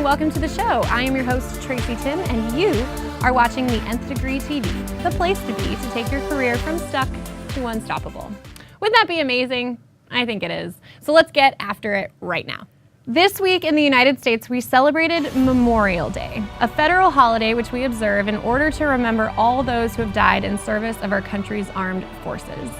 welcome to the show. I am your host, Tracy Timm, and you are watching the Nth Degree TV, the place to be to take your career from stuck to unstoppable. Wouldn't that be amazing? I think it is. So let's get after it right now. This week in the United States, we celebrated Memorial Day, a federal holiday which we observe in order to remember all those who have died in service of our country's armed forces.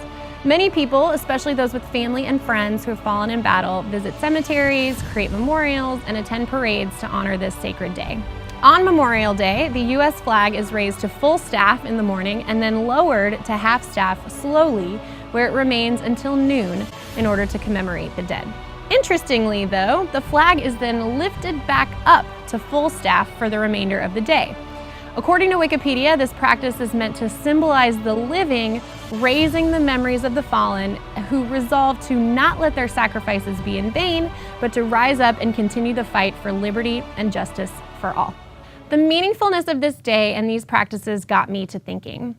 Many people, especially those with family and friends who have fallen in battle, visit cemeteries, create memorials, and attend parades to honor this sacred day. On Memorial Day, the U.S. flag is raised to full staff in the morning and then lowered to half staff slowly, where it remains until noon in order to commemorate the dead. Interestingly, though, the flag is then lifted back up to full staff for the remainder of the day. According to Wikipedia, this practice is meant to symbolize the living raising the memories of the fallen who resolve to not let their sacrifices be in vain, but to rise up and continue the fight for liberty and justice for all. The meaningfulness of this day and these practices got me to thinking.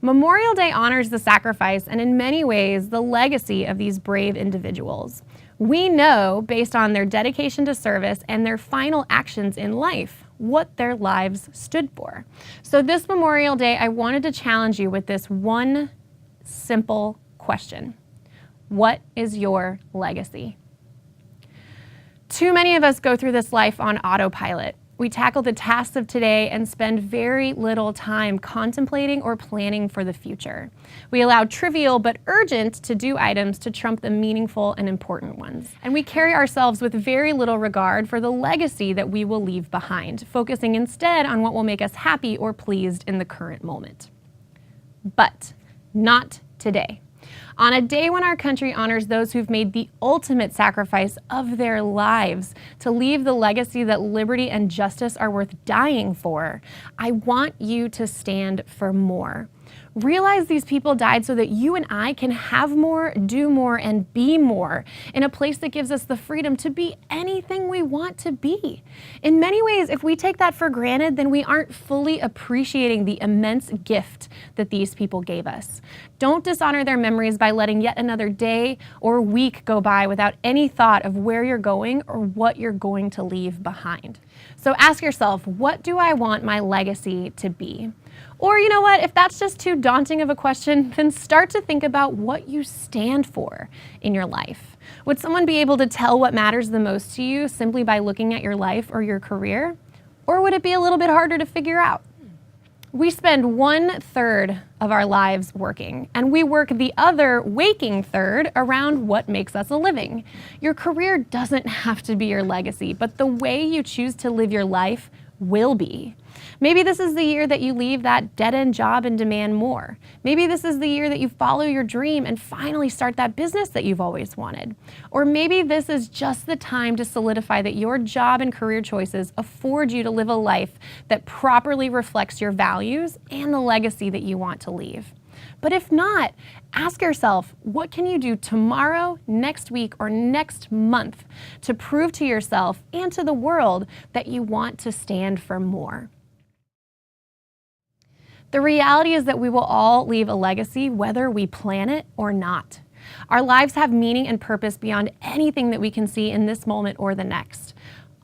Memorial Day honors the sacrifice and in many ways the legacy of these brave individuals. We know, based on their dedication to service and their final actions in life, what their lives stood for. So this Memorial Day, I wanted to challenge you with this one simple question. What is your legacy? Too many of us go through this life on autopilot. We tackle the tasks of today and spend very little time contemplating or planning for the future. We allow trivial but urgent to-do items to trump the meaningful and important ones. And we carry ourselves with very little regard for the legacy that we will leave behind, focusing instead on what will make us happy or pleased in the current moment. But not today. On a day when our country honors those who've made the ultimate sacrifice of their lives to leave the legacy that liberty and justice are worth dying for, I want you to stand for more. Realize these people died so that you and I can have more, do more, and be more in a place that gives us the freedom to be anything we want to be. In many ways, if we take that for granted, then we aren't fully appreciating the immense gift that these people gave us. Don't dishonor their memories by letting yet another day or week go by without any thought of where you're going or what you're going to leave behind. So ask yourself, what do I want my legacy to be? Or you know what, if that's just too daunting of a question, then start to think about what you stand for in your life. Would someone be able to tell what matters the most to you simply by looking at your life or your career? Or would it be a little bit harder to figure out? We spend 1/3 of our lives working, and we work the other waking third around what makes us a living. Your career doesn't have to be your legacy, but the way you choose to live your life will be. Maybe this is the year that you leave that dead-end job and demand more. Maybe this is the year that you follow your dream and finally start that business that you've always wanted. Or maybe this is just the time to solidify that your job and career choices afford you to live a life that properly reflects your values and the legacy that you want to leave. But if not, ask yourself, what can you do tomorrow, next week, or next month to prove to yourself and to the world that you want to stand for more? The reality is that we will all leave a legacy whether we plan it or not. Our lives have meaning and purpose beyond anything that we can see in this moment or the next.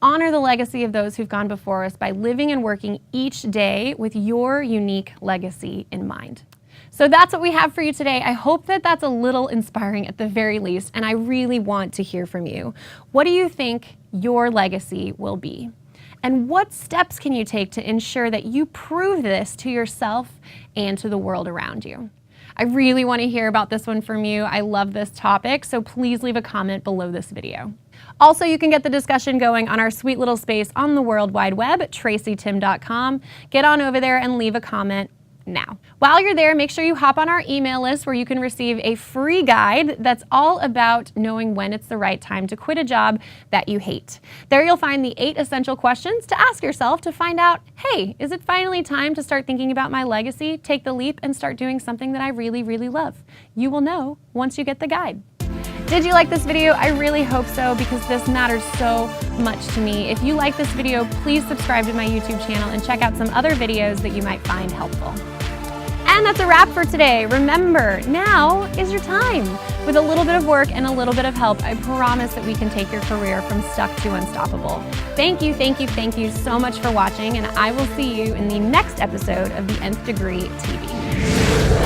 Honor the legacy of those who've gone before us by living and working each day with your unique legacy in mind. So that's what we have for you today. I hope that that's a little inspiring at the very least, and I really want to hear from you. What do you think your legacy will be? And what steps can you take to ensure that you prove this to yourself and to the world around you? I really want to hear about this one from you. I love this topic, so please leave a comment below this video. Also, you can get the discussion going on our sweet little space on the World Wide Web at tracytimm.com. Get on over there and leave a comment now. While you're there, make sure you hop on our email list where you can receive a free guide that's all about knowing when it's the right time to quit a job that you hate. There you'll find the 8 essential questions to ask yourself to find out, hey, is it finally time to start thinking about my legacy, take the leap, and start doing something that I really, really love? You will know once you get the guide. Did you like this video? I really hope so, because this matters so much to me. If you like this video, please subscribe to my YouTube channel and check out some other videos that you might find helpful. And that's a wrap for today. Remember, now is your time. With a little bit of work and a little bit of help, I promise that we can take your career from stuck to unstoppable. Thank you so much for watching, and I will see you in the next episode of the Nth Degree TV.